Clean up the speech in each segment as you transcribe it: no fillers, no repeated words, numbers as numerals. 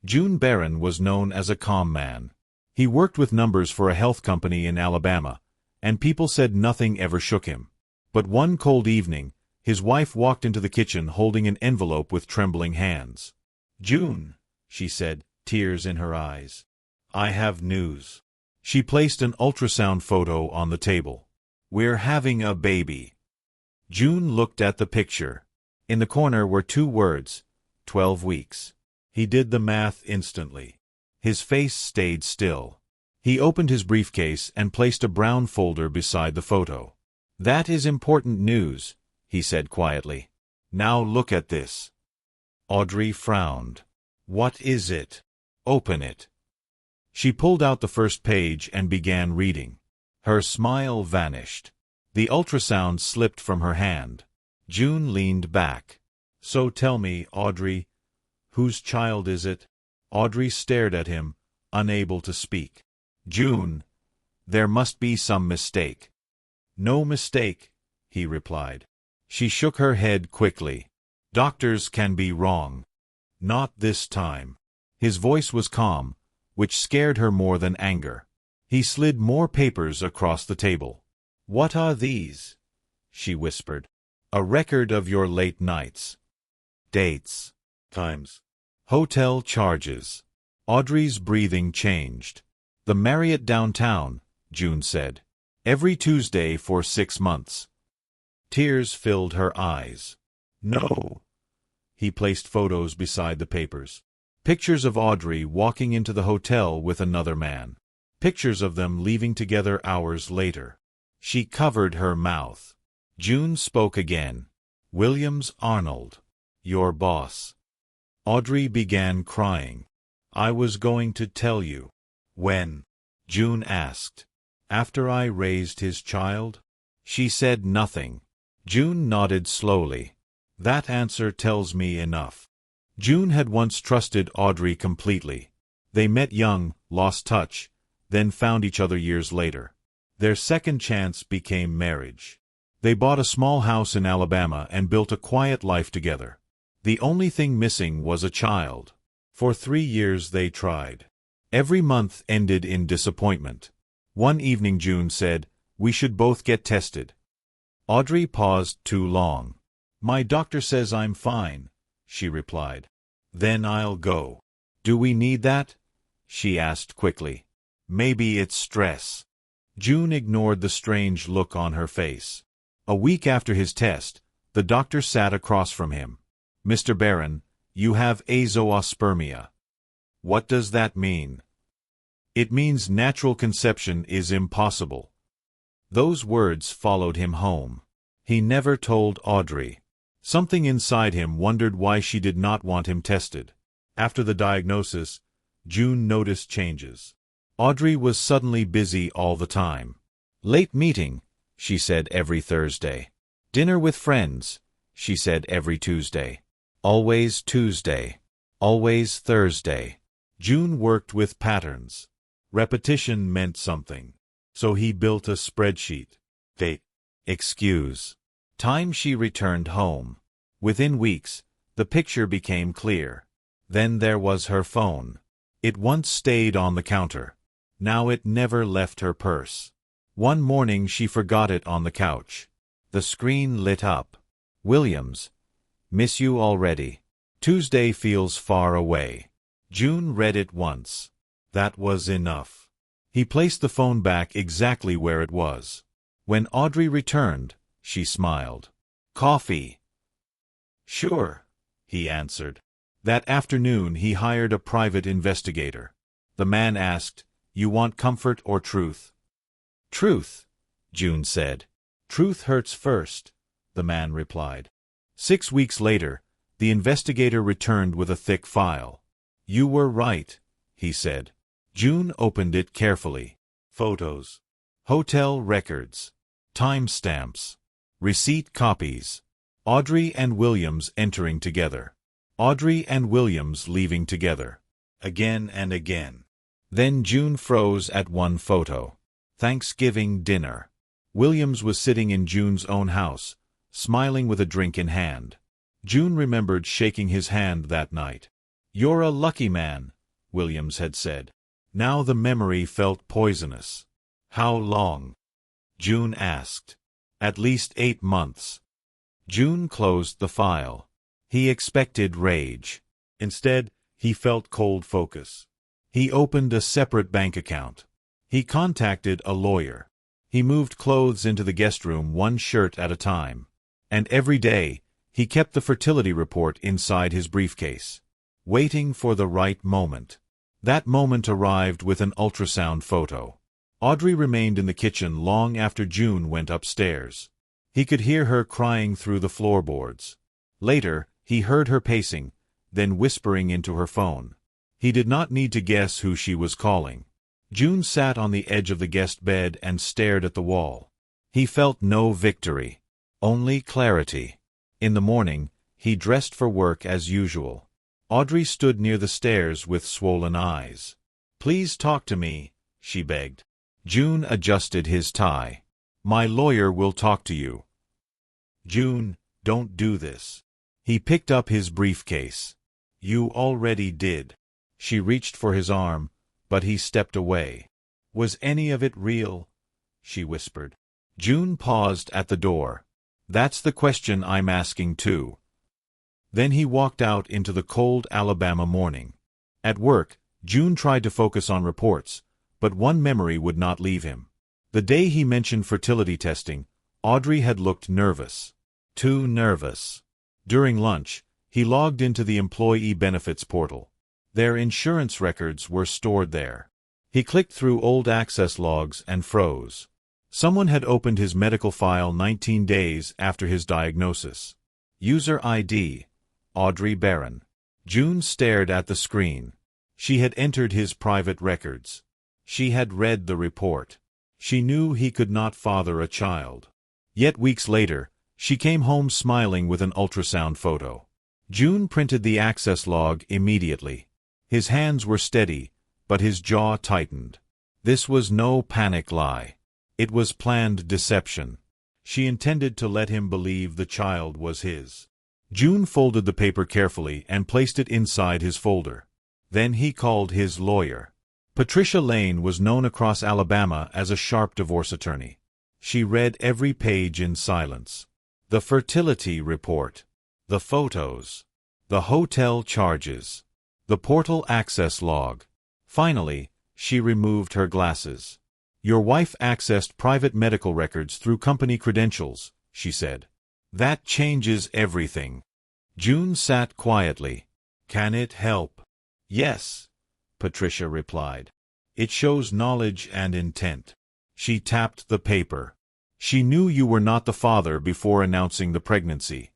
June Barron was known as a calm man. He worked with numbers for a health company in Alabama, and people said nothing ever shook him. But one cold evening, his wife walked into the kitchen holding an envelope with trembling hands. "June," she said, tears in her eyes. "I have news." She placed an ultrasound photo on the table. "We're having a baby." June looked at the picture. In the corner were 2 words, 12 weeks. He did the math instantly. His face stayed still. He opened his briefcase and placed a brown folder beside the photo. "That is important news," he said quietly. "Now look at this." Audrey frowned. "What is it?" "Open it." She pulled out the first page and began reading. Her smile vanished. The ultrasound slipped from her hand. June leaned back. "So tell me, Audrey, whose child is it?" Audrey stared at him, unable to speak. "June, there must be some mistake." "No mistake," he replied. She shook her head quickly. "Doctors can be wrong." "Not this time." His voice was calm, which scared her more than anger. He slid more papers across the table. "What are these?" she whispered. "A record of your late nights. Dates. Times. Hotel charges." Audrey's breathing changed. "The Marriott downtown," June said. "Every Tuesday for 6 months." Tears filled her eyes. "No." He placed photos beside the papers. Pictures of Audrey walking into the hotel with another man. Pictures of them leaving together hours later. She covered her mouth. June spoke again. "Williams Arnold. Your boss." Audrey began crying. "I was going to tell you." "When?" June asked. "After I raised his child?" She said nothing. June nodded slowly. "That answer tells me enough." June had once trusted Audrey completely. They met young, lost touch, then found each other years later. Their second chance became marriage. They bought a small house in Alabama and built a quiet life together. The only thing missing was a child. For 3 years they tried. Every month ended in disappointment. One evening June said, "We should both get tested." Audrey paused too long. "My doctor says I'm fine," she replied. "Then I'll go." "Do we need that?" she asked quickly. "Maybe it's stress." June ignored the strange look on her face. A week after his test, the doctor sat across from him. "Mr. Barron, you have azoospermia." "What does that mean?" "It means natural conception is impossible." Those words followed him home. He never told Audrey. Something inside him wondered why she did not want him tested. After the diagnosis, June noticed changes. Audrey was suddenly busy all the time. "Late meeting," she said every Thursday. "Dinner with friends," she said every Tuesday. Always Tuesday. Always Thursday. June worked with patterns. Repetition meant something. So he built a spreadsheet. Date. Excuse. Time she returned home. Within weeks, the picture became clear. Then there was her phone. It once stayed on the counter. Now it never left her purse. One morning she forgot it on the couch. The screen lit up. "Williams. Miss you already. Tuesday feels far away." June read it once. That was enough. He placed the phone back exactly where it was. When Audrey returned, she smiled. "Coffee?" "Sure," he answered. That afternoon he hired a private investigator. The man asked, "You want comfort or truth?" "Truth," June said. "Truth hurts first," the man replied. 6 weeks later, the investigator returned with a thick file. "You were right," he said. June opened it carefully. Photos. Hotel records. Timestamps. Receipt copies. Audrey and Williams entering together. Audrey and Williams leaving together. Again and again. Then June froze at one photo. Thanksgiving dinner. Williams was sitting in June's own house, smiling with a drink in hand. June remembered shaking his hand that night. "You're a lucky man," Williams had said. Now the memory felt poisonous. How long? June asked. At least 8 months. June closed the file. He expected rage. Instead, he felt cold focus. He opened a separate bank account. He contacted a lawyer. He moved clothes into the guest room 1 shirt at a time. And every day, he kept the fertility report inside his briefcase, waiting for the right moment. That moment arrived with an ultrasound photo. Audrey remained in the kitchen long after June went upstairs. He could hear her crying through the floorboards. Later, he heard her pacing, then whispering into her phone. He did not need to guess who she was calling. June sat on the edge of the guest bed and stared at the wall. He felt no victory, only clarity. In the morning, he dressed for work as usual. Audrey stood near the stairs with swollen eyes. "Please talk to me," she begged. June adjusted his tie. "My lawyer will talk to you." "June, don't do this." He picked up his briefcase. "You already did." She reached for his arm, but he stepped away. "Was any of it real?" she whispered. June paused at the door. "That's the question I'm asking too." Then he walked out into the cold Alabama morning. At work, June tried to focus on reports, but one memory would not leave him. The day he mentioned fertility testing, Audrey had looked nervous. Too nervous. During lunch, he logged into the employee benefits portal. Their insurance records were stored there. He clicked through old access logs and froze. Someone had opened his medical file 19 days after his diagnosis. User ID, Audrey Barron. June stared at the screen. She had entered his private records. She had read the report. She knew he could not father a child. Yet weeks later, she came home smiling with an ultrasound photo. June printed the access log immediately. His hands were steady, but his jaw tightened. This was no panic lie. It was planned deception. She intended to let him believe the child was his. June folded the paper carefully and placed it inside his folder. Then he called his lawyer. Patricia Lane was known across Alabama as a sharp divorce attorney. She read every page in silence. The fertility report, the photos, the hotel charges, the portal access log. Finally, she removed her glasses. "Your wife accessed private medical records through company credentials," she said. "That changes everything." June sat quietly. "Can it help?" "Yes," Patricia replied. "It shows knowledge and intent." She tapped the paper. "She knew you were not the father before announcing the pregnancy."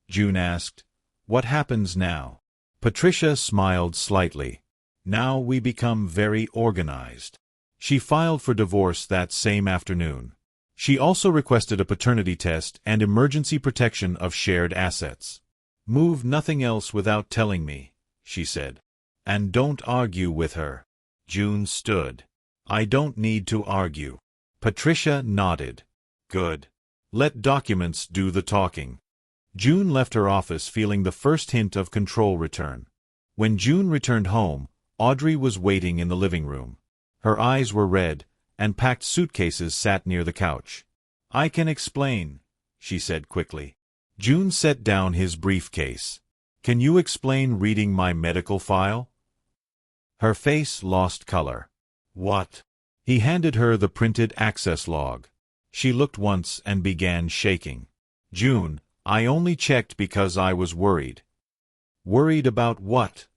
June asked, "What happens now?" Patricia smiled slightly. "Now we become very organized." She filed for divorce that same afternoon. She also requested a paternity test and emergency protection of shared assets. "Move nothing else without telling me," she said. "And don't argue with her." June stood. "I don't need to argue." Patricia nodded. "Good. Let documents do the talking." June left her office feeling the first hint of control return. When June returned home, Audrey was waiting in the living room. Her eyes were red, and packed suitcases sat near the couch. "I can explain," she said quickly. June set down his briefcase. "Can you explain reading my medical file?" Her face lost color. "What?" He handed her the printed access log. She looked once and began shaking. "June, I only checked because I was worried." "Worried about what?"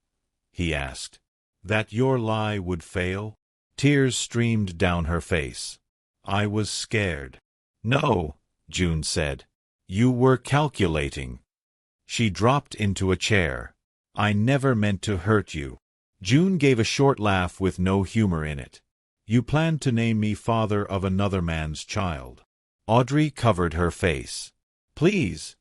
he asked. "That your lie would fail?" Tears streamed down her face. "I was scared." "No," June said. "You were calculating." She dropped into a chair. "I never meant to hurt you." June gave a short laugh with no humor in it. "You planned to name me father of another man's child." Audrey covered her face. "Please."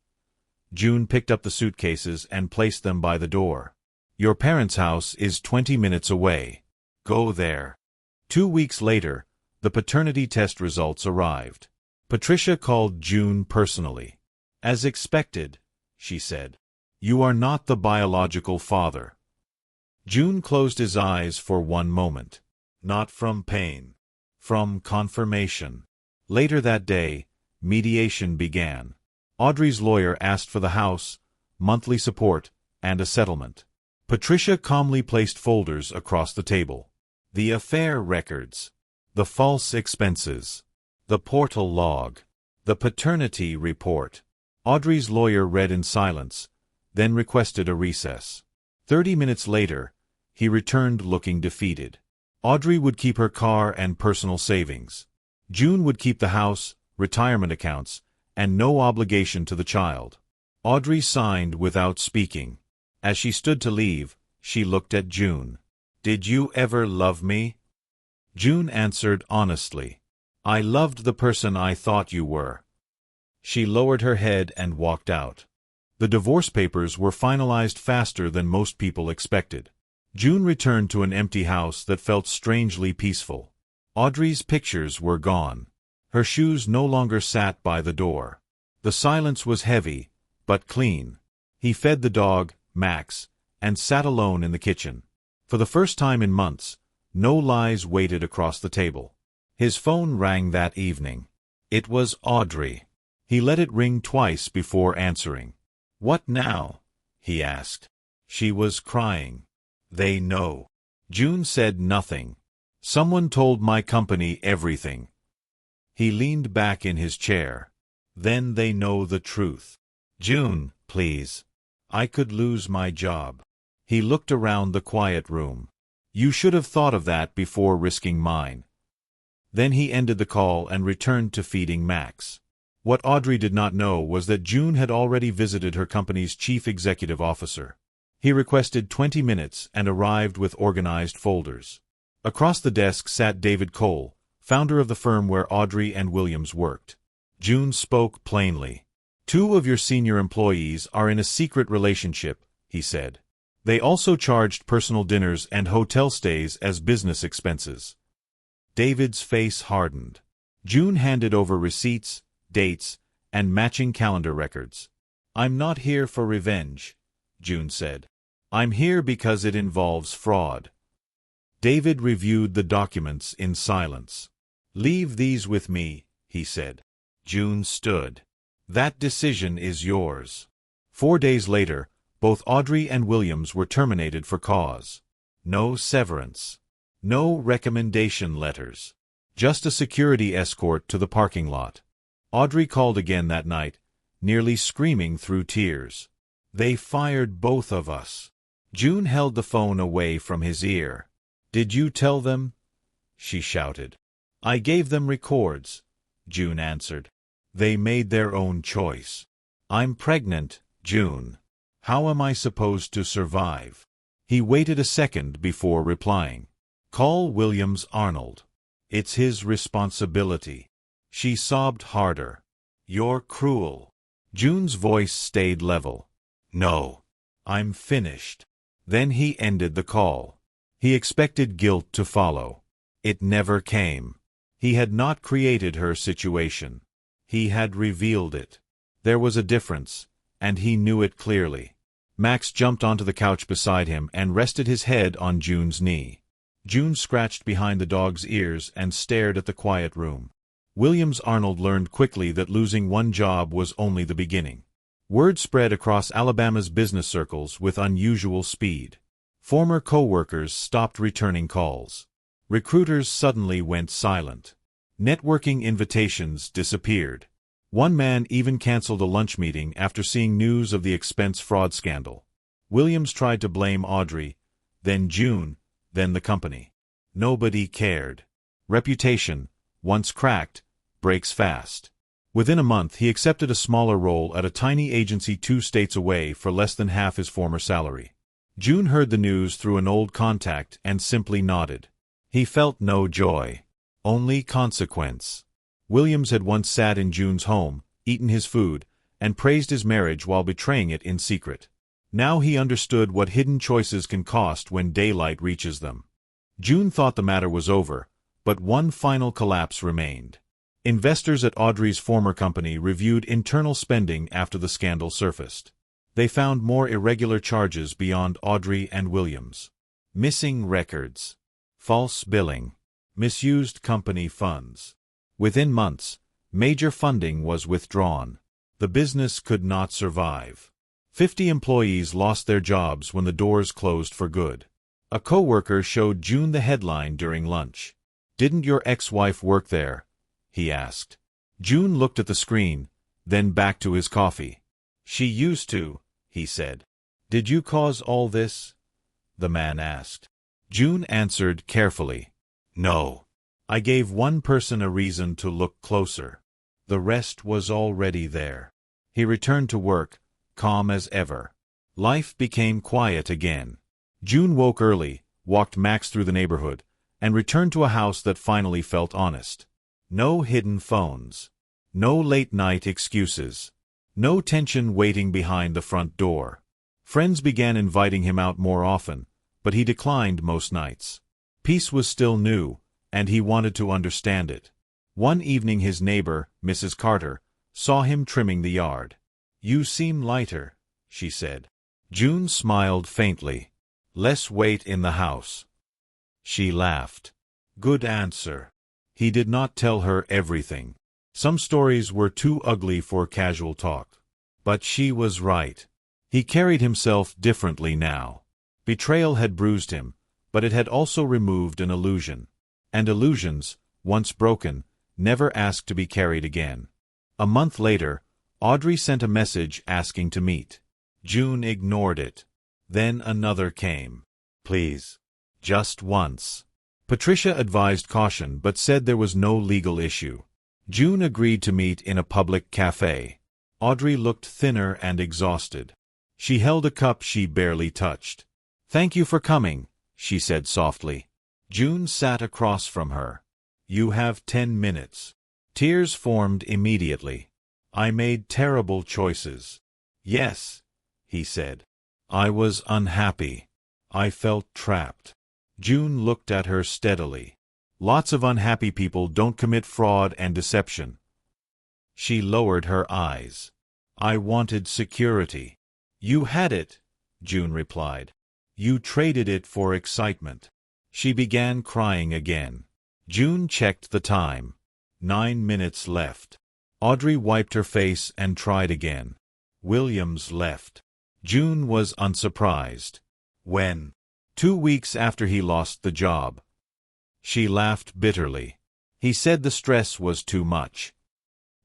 June picked up the suitcases and placed them by the door. "Your parents' house is 20 minutes away. Go there." 2 weeks later, the paternity test results arrived. Patricia called June personally. "As expected," she said. "You are not the biological father." June closed his eyes for one moment. Not from pain. From confirmation. Later that day, mediation began. Audrey's lawyer asked for the house, monthly support, and a settlement. Patricia calmly placed folders across the table. The affair records. The false expenses. The portal log. The paternity report. Audrey's lawyer read in silence, then requested a recess. 30 minutes later, he returned looking defeated. Audrey would keep her car and personal savings. June would keep the house, retirement accounts, and no obligation to the child. Audrey signed without speaking. As she stood to leave, she looked at June. "Did you ever love me?" June answered honestly. "I loved the person I thought you were." She lowered her head and walked out. The divorce papers were finalized faster than most people expected. June returned to an empty house that felt strangely peaceful. Audrey's pictures were gone. Her shoes no longer sat by the door. The silence was heavy, but clean. He fed the dog, Max, and sat alone in the kitchen. For the first time in months, no lies waited across the table. His phone rang that evening. It was Audrey. He let it ring twice before answering. "What now?" he asked. She was crying. "They know." June said nothing. "Someone told my company everything." He leaned back in his chair. "Then they know the truth." "June, please. I could lose my job." He looked around the quiet room. "You should have thought of that before risking mine." Then he ended the call and returned to feeding Max. What Audrey did not know was that June had already visited her company's chief executive officer. He requested 20 minutes and arrived with organized folders. Across the desk sat David Cole, founder of the firm where Audrey and Williams worked. June spoke plainly. "Two of your senior employees are in a secret relationship," he said. "They also charged personal dinners and hotel stays as business expenses." David's face hardened. June handed over receipts, dates, and matching calendar records. "I'm not here for revenge," June said. "I'm here because it involves fraud." David reviewed the documents in silence. "Leave these with me," he said. June stood. "That decision is yours." 4 days later, both Audrey and Williams were terminated for cause. No severance. No recommendation letters. Just a security escort to the parking lot. Audrey called again that night, nearly screaming through tears. "They fired both of us." June held the phone away from his ear. "Did you tell them?" she shouted. "I gave them records," June answered. "They made their own choice." "I'm pregnant, June. How am I supposed to survive?" He waited a second before replying. "Call Williams Arnold. It's his responsibility." She sobbed harder. "You're cruel." June's voice stayed level. "No. I'm finished." Then he ended the call. He expected guilt to follow. It never came. He had not created her situation. He had revealed it. There was a difference, and he knew it clearly. Max jumped onto the couch beside him and rested his head on June's knee. June scratched behind the dog's ears and stared at the quiet room. Williams Arnold learned quickly that losing one job was only the beginning. Word spread across Alabama's business circles with unusual speed. Former co-workers stopped returning calls. Recruiters suddenly went silent. Networking invitations disappeared. One man even canceled a lunch meeting after seeing news of the expense fraud scandal. Williams tried to blame Audrey, then June, then the company. Nobody cared. Reputation, once cracked, breaks fast. Within a month he accepted a smaller role at a tiny agency 2 states away for less than half his former salary. June heard the news through an old contact and simply nodded. He felt no joy. Only consequence. Williams had once sat in June's home, eaten his food, and praised his marriage while betraying it in secret. Now he understood what hidden choices can cost when daylight reaches them. June thought the matter was over, but one final collapse remained. Investors at Audrey's former company reviewed internal spending after the scandal surfaced. They found more irregular charges beyond Audrey and Williams. Missing records. False billing. Misused company funds. Within months, major funding was withdrawn. The business could not survive. 50 employees lost their jobs when the doors closed for good. A coworker showed June the headline during lunch. "Didn't your ex-wife work there?" he asked. June looked at the screen, then back to his coffee. "She used to," he said. "Did you cause all this?" the man asked. June answered carefully. "No. I gave one person a reason to look closer. The rest was already there." He returned to work, calm as ever. Life became quiet again. June woke early, walked Max through the neighborhood, and returned to a house that finally felt honest. No hidden phones. No late-night excuses. No tension waiting behind the front door. Friends began inviting him out more often, but he declined most nights. Peace was still new, and he wanted to understand it. One evening his neighbor, Mrs. Carter, saw him trimming the yard. "You seem lighter," she said. June smiled faintly. "Less weight in the house." She laughed. Good answer. He did not tell her everything. Some stories were too ugly for casual talk. But she was right. He carried himself differently now. Betrayal had bruised him, but it had also removed an illusion. And illusions, once broken, never asked to be carried again. A month later, Audrey sent a message asking to meet. June ignored it. Then another came. "Please. Just once." Patricia advised caution but said there was no legal issue. June agreed to meet in a public cafe. Audrey looked thinner and exhausted. She held a cup she barely touched. "Thank you for coming," she said softly. June sat across from her. "You have 10 minutes. Tears formed immediately. "I made terrible choices." "Yes," he said. "I was unhappy. I felt trapped." June looked at her steadily. "Lots of unhappy people don't commit fraud and deception." She lowered her eyes. "I wanted security." "You had it," June replied. "You traded it for excitement." She began crying again. June checked the time. 9 minutes left. Audrey wiped her face and tried again. Williams left. June was unsurprised. When? 2 weeks after he lost the job. She laughed bitterly. He said the stress was too much.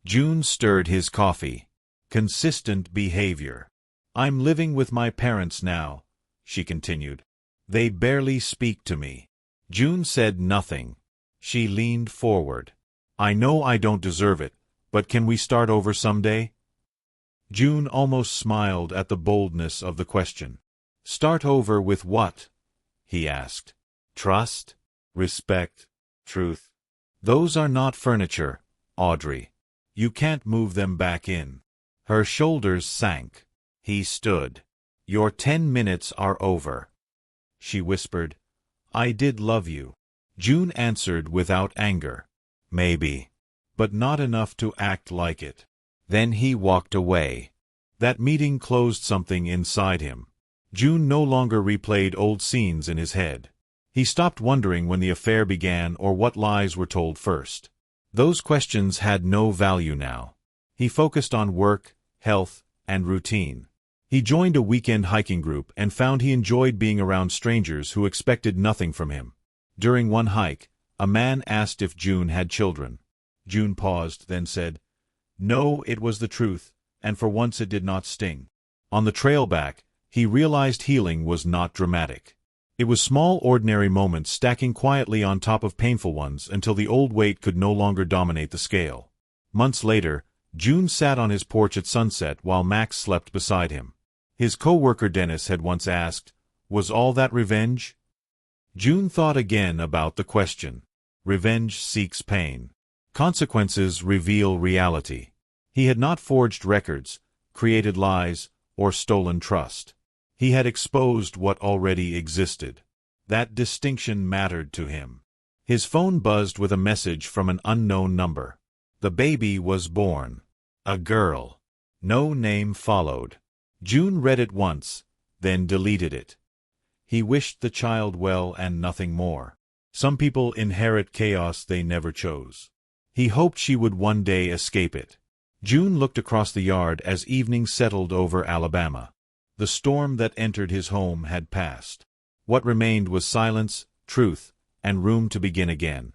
June stirred his coffee. Consistent behavior. "I'm living with my parents now," she continued. "They barely speak to me." June said nothing. She leaned forward. "I know I don't deserve it, but can we start over someday?" June almost smiled at the boldness of the question. "Start over with what?" he asked. "Trust, respect, truth. Those are not furniture, Audrey. You can't move them back in." Her shoulders sank. He stood. "Your 10 minutes are over." She whispered, "I did love you." June answered without anger. "Maybe. But not enough to act like it." Then he walked away. That meeting closed something inside him. June no longer replayed old scenes in his head. He stopped wondering when the affair began or what lies were told first. Those questions had no value now. He focused on work, health, and routine. He joined a weekend hiking group and found he enjoyed being around strangers who expected nothing from him. During one hike, a man asked if June had children. June paused, then said, "No, it was the truth, and for once it did not sting." On the trail back, he realized healing was not dramatic. It was small, ordinary moments stacking quietly on top of painful ones until the old weight could no longer dominate the scale. Months later, June sat on his porch at sunset while Max slept beside him. His co-worker Dennis had once asked, "Was all that revenge?" June thought again about the question. Revenge seeks pain. Consequences reveal reality. He had not forged records, created lies, or stolen trust. He had exposed what already existed. That distinction mattered to him. His phone buzzed with a message from an unknown number. The baby was born. A girl. No name followed. June read it once, then deleted it. He wished the child well and nothing more. Some people inherit chaos they never chose. He hoped she would one day escape it. June looked across the yard as evening settled over Alabama. The storm that entered his home had passed. What remained was silence, truth, and room to begin again.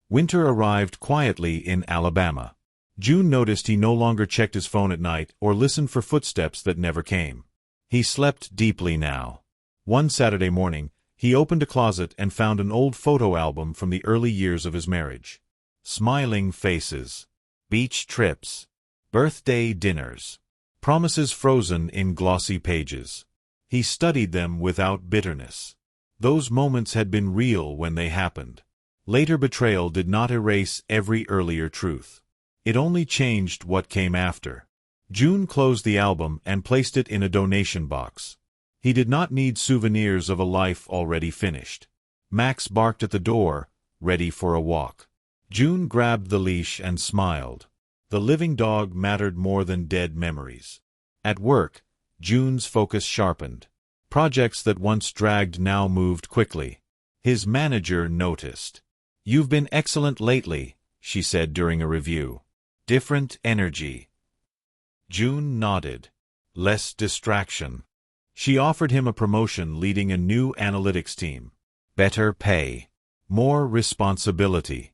Winter arrived quietly in Alabama. June noticed he no longer checked his phone at night or listened for footsteps that never came. He slept deeply now. One Saturday morning, he opened a closet and found an old photo album from the early years of his marriage. Smiling faces, beach trips, birthday dinners, promises frozen in glossy pages. He studied them without bitterness. Those moments had been real when they happened. Later betrayal did not erase every earlier truth. It only changed what came after. June closed the album and placed it in a donation box. He did not need souvenirs of a life already finished. Max barked at the door, ready for a walk. June grabbed the leash and smiled. The living dog mattered more than dead memories. At work, June's focus sharpened. Projects that once dragged now moved quickly. His manager noticed. "You've been excellent lately," she said during a review. "Different energy." June nodded. Less distraction. She offered him a promotion leading a new analytics team. Better pay. More responsibility.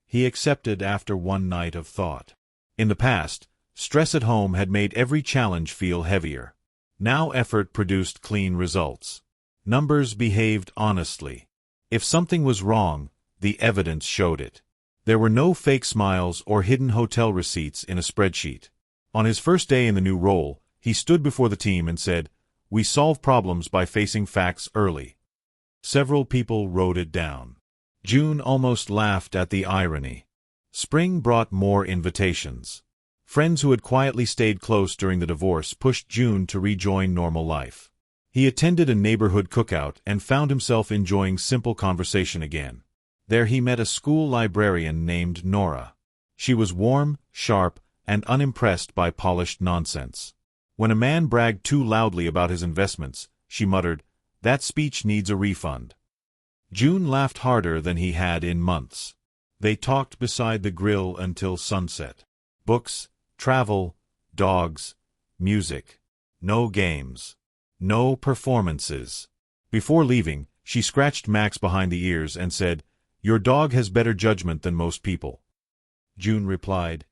He accepted after one night of thought. In the past, stress at home had made every challenge feel heavier. Now effort produced clean results. Numbers behaved honestly. If something was wrong, the evidence showed it. There were no fake smiles or hidden hotel receipts in a spreadsheet. On his first day in the new role, he stood before the team and said, "We solve problems by facing facts early." Several people wrote it down. June almost laughed at the irony. Spring brought more invitations. Friends who had quietly stayed close during the divorce pushed June to rejoin normal life. He attended a neighborhood cookout and found himself enjoying simple conversation again. There he met a school librarian named Nora. She was warm, sharp, and unimpressed by polished nonsense. When a man bragged too loudly about his investments, she muttered, "That speech needs a refund." June laughed harder than he had in months. They talked beside the grill until sunset. Books, travel, dogs, music. No games. No performances. Before leaving, she scratched Max behind the ears and said, "Your dog has better judgment than most people." June replied,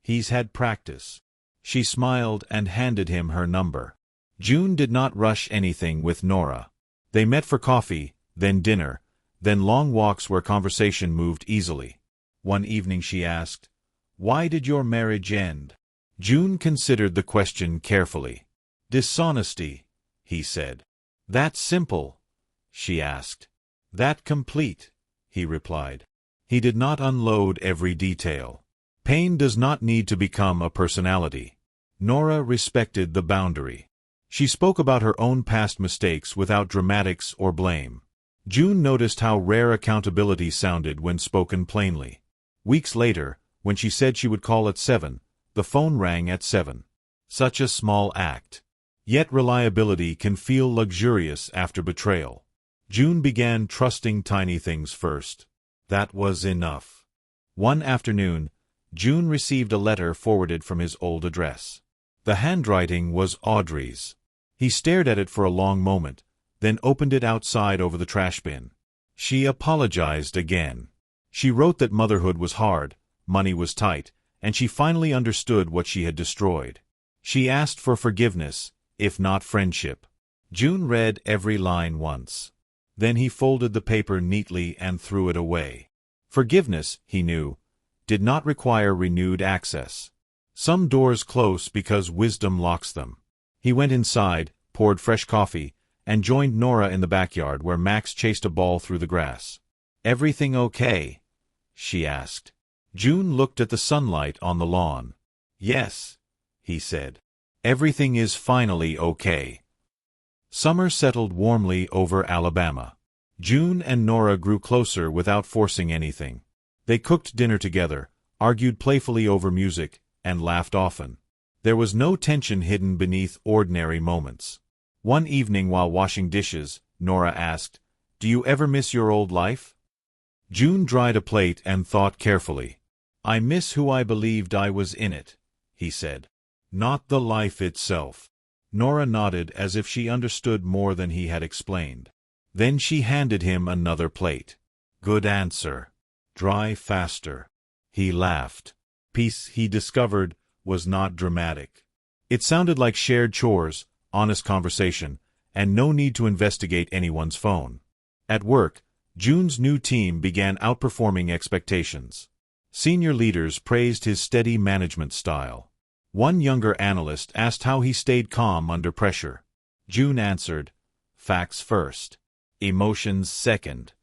"He's had practice." She smiled and handed him her number. June did not rush anything with Nora. They met for coffee, then dinner, then long walks where conversation moved easily. One evening she asked, "Why did your marriage end?" June considered the question carefully. "Dishonesty," he said. "That simple?" she asked. "That complete?" he replied. He did not unload every detail. Pain does not need to become a personality. Nora respected the boundary. She spoke about her own past mistakes without dramatics or blame. June noticed how rare accountability sounded when spoken plainly. Weeks later, when she said she would call at 7, the phone rang at 7. Such a small act. Yet reliability can feel luxurious after betrayal. June began trusting tiny things first. That was enough. One afternoon, June received a letter forwarded from his old address. The handwriting was Audrey's. He stared at it for a long moment, then opened it outside over the trash bin. She apologized again. She wrote that motherhood was hard, money was tight, and she finally understood what she had destroyed. She asked for forgiveness, if not friendship. June read every line once. Then he folded the paper neatly and threw it away. Forgiveness, he knew, did not require renewed access. Some doors close because wisdom locks them. He went inside, poured fresh coffee, and joined Nora in the backyard where Max chased a ball through the grass. "Everything okay?" she asked. June looked at the sunlight on the lawn. "Yes," he said. "Everything is finally okay." Summer settled warmly over Alabama. June and Nora grew closer without forcing anything. They cooked dinner together, argued playfully over music, and laughed often. There was no tension hidden beneath ordinary moments. One evening while washing dishes, Nora asked. "Do you ever miss your old life?" June dried a plate and thought carefully. "I miss who I believed I was in it," he said. "Not the life itself." Nora nodded as if she understood more than he had explained. Then she handed him another plate. "Good answer. Dry faster." He laughed. Peace, he discovered, was not dramatic. It sounded like shared chores, honest conversation, and no need to investigate anyone's phone. At work, June's new team began outperforming expectations. Senior leaders praised his steady management style. One younger analyst asked how he stayed calm under pressure. June answered, "Facts first. Emotions second."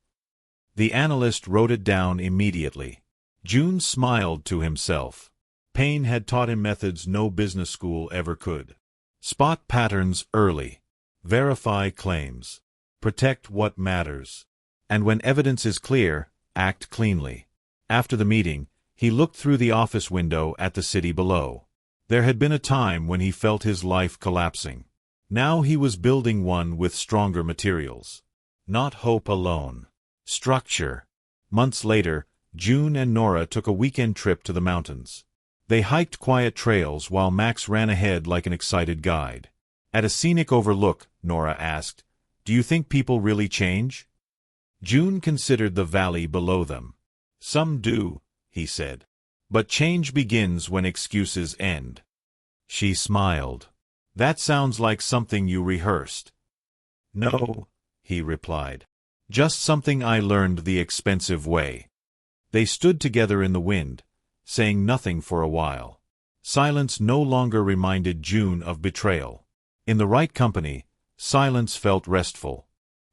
The analyst wrote it down immediately. June smiled to himself. Pain had taught him methods no business school ever could. Spot patterns early. Verify claims. Protect what matters. And when evidence is clear, act cleanly. After the meeting, he looked through the office window at the city below. There had been a time when he felt his life collapsing. Now he was building one with stronger materials. Not hope alone. Structure. Months later, June and Nora took a weekend trip to the mountains. They hiked quiet trails while Max ran ahead like an excited guide. At a scenic overlook, Nora asked, "Do you think people really change?" June considered the valley below them. "Some do," he said. "But change begins when excuses end." She smiled. "That sounds like something you rehearsed." "No," he replied. "Just something I learned the expensive way." They stood together in the wind, saying nothing for a while. Silence no longer reminded June of betrayal. In the right company, silence felt restful.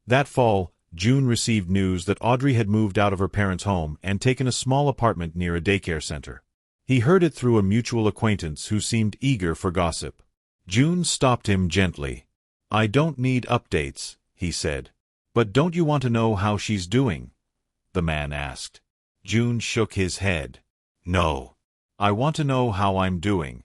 That fall, June received news that Audrey had moved out of her parents' home and taken a small apartment near a daycare center. He heard it through a mutual acquaintance who seemed eager for gossip. June stopped him gently. "I don't need updates," he said. "But don't you want to know how she's doing?" the man asked. June shook his head. "No. I want to know how I'm doing."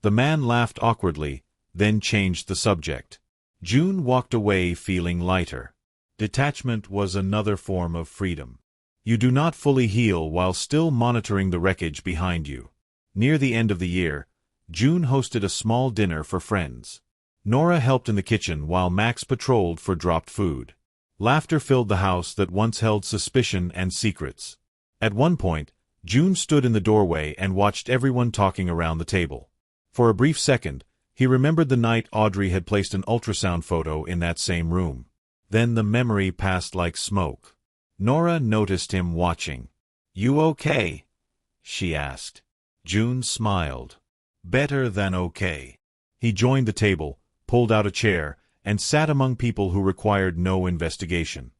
The man laughed awkwardly, then changed the subject. June walked away feeling lighter. Detachment was another form of freedom. You do not fully heal while still monitoring the wreckage behind you. Near the end of the year, June hosted a small dinner for friends. Nora helped in the kitchen while Max patrolled for dropped food. Laughter filled the house that once held suspicion and secrets. At one point, June stood in the doorway and watched everyone talking around the table. For a brief second, he remembered the night Audrey had placed an ultrasound photo in that same room. Then the memory passed like smoke. Nora noticed him watching. "You okay?" she asked. June smiled. "Better than okay." He joined the table, pulled out a chair, and sat among people who required no investigation.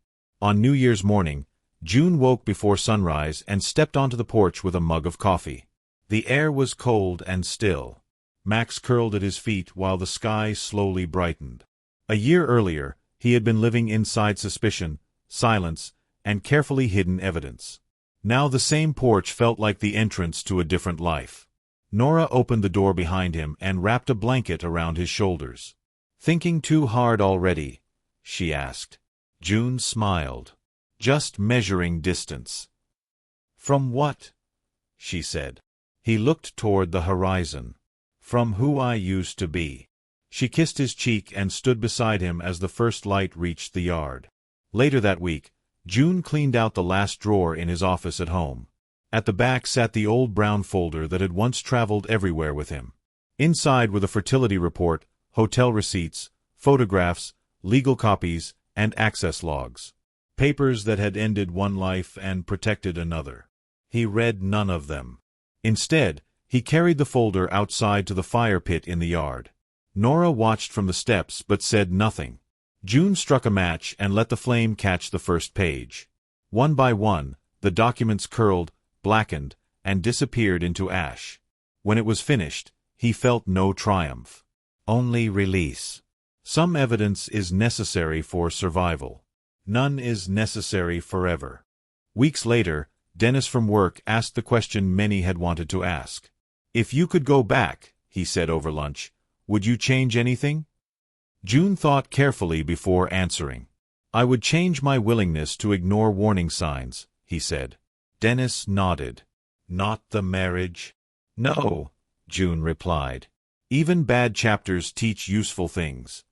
On New Year's morning, June woke before sunrise and stepped onto the porch with a mug of coffee. The air was cold and still. Max curled at his feet while the sky slowly brightened. A year earlier, he had been living inside suspicion, silence, and carefully hidden evidence. Now the same porch felt like the entrance to a different life. Nora opened the door behind him and wrapped a blanket around his shoulders. "Thinking too hard already?" she asked. June smiled. "Just measuring distance." "From what?" she said. He looked toward the horizon. "From who I used to be." She kissed his cheek and stood beside him as the first light reached the yard. Later that week, June cleaned out the last drawer in his office at home. At the back sat the old brown folder that had once traveled everywhere with him. Inside were the fertility report, hotel receipts, photographs, legal copies, and access logs. Papers that had ended one life and protected another. He read none of them. Instead, he carried the folder outside to the fire pit in the yard. Nora watched from the steps but said nothing. June struck a match and let the flame catch the first page. One by one, the documents curled, blackened, and disappeared into ash. When it was finished, he felt no triumph. Only release. Some evidence is necessary for survival. None is necessary forever. Weeks later, Dennis from work asked the question many had wanted to ask. "If you could go back," he said over lunch, "would you change anything?" June thought carefully before answering. "I would change my willingness to ignore warning signs," he said. Dennis nodded. "Not the marriage?" "No," June replied. "Even bad chapters teach useful things."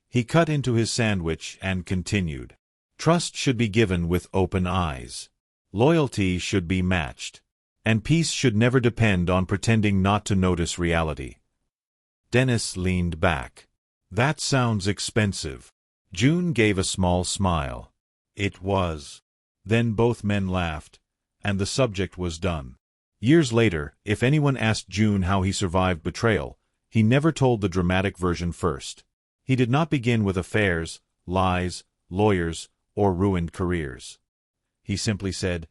He cut into his sandwich and continued. "Trust should be given with open eyes. Loyalty should be matched. And peace should never depend on pretending not to notice reality." Dennis leaned back. "That sounds expensive." June gave a small smile. "It was." Then both men laughed, and the subject was done. Years later, if anyone asked June how he survived betrayal, he never told the dramatic version first. He did not begin with affairs, lies, lawyers, or ruined careers. He simply said,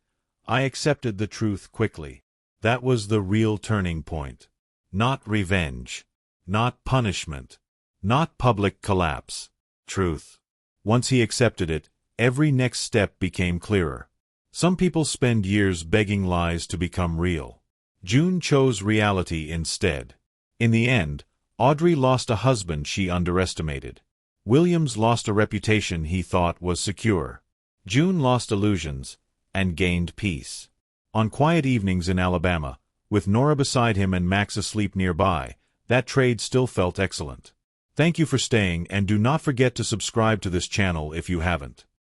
"I accepted the truth quickly." That was the real turning point. Not revenge. Not punishment. Not public collapse. Truth. Once he accepted it, every next step became clearer. Some people spend years begging lies to become real. June chose reality instead. In the end, Audrey lost a husband she underestimated. Williams lost a reputation he thought was secure. June lost illusions and gained peace. On quiet evenings in Alabama, with Nora beside him and Max asleep nearby, that trade still felt excellent. Thank you for staying, and do not forget to subscribe to this channel if you haven't.